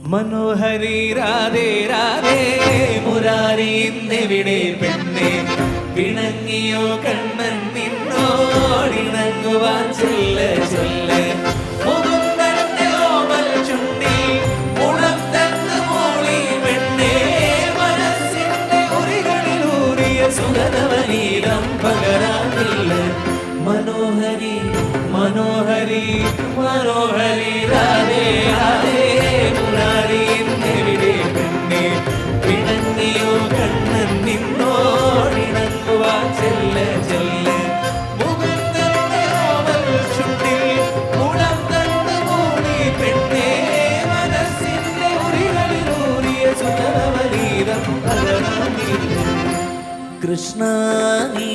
മനോഹരി രാധേ രാധേ മുരാരി ഇന്നെവിടെ പെണ്ണെ പിണങ്ങിയോ കണ്ണൻ നിന്നോടിണങ്ങുവാൻ ചൊല്ല ചൊല്ല മുകുന്ദന്റെ ഓമൽ ചുണ്ടി ഉണർത്തന്ന് മൂളി പെണ്ണെ മനസ്സിന്റെ ഉരികളിലൂറിയ സുഗതവനീതം പകരാനില്ല മനോഹരി മനോഹരി മനോഹരി രാധേ രാധേ മുരാരി ഇന്നെവിടെ പെണ്ണെ പിണങ്ങിയോ കണ്ണൻ നിന്നോടിണങ്ങുവാൻ ചെല്ല ചെല്ല മുകുന്ദന്റെ ഓമൽ ചുണ്ടിൽ ഉണർത്തന്ന് മൂളി പെണ്ണെ മനസ്സിന്റെ ഉരികളിലൂറിയ സുഗതവനീതം പകരാനില്ല കൃഷ്ണ നീ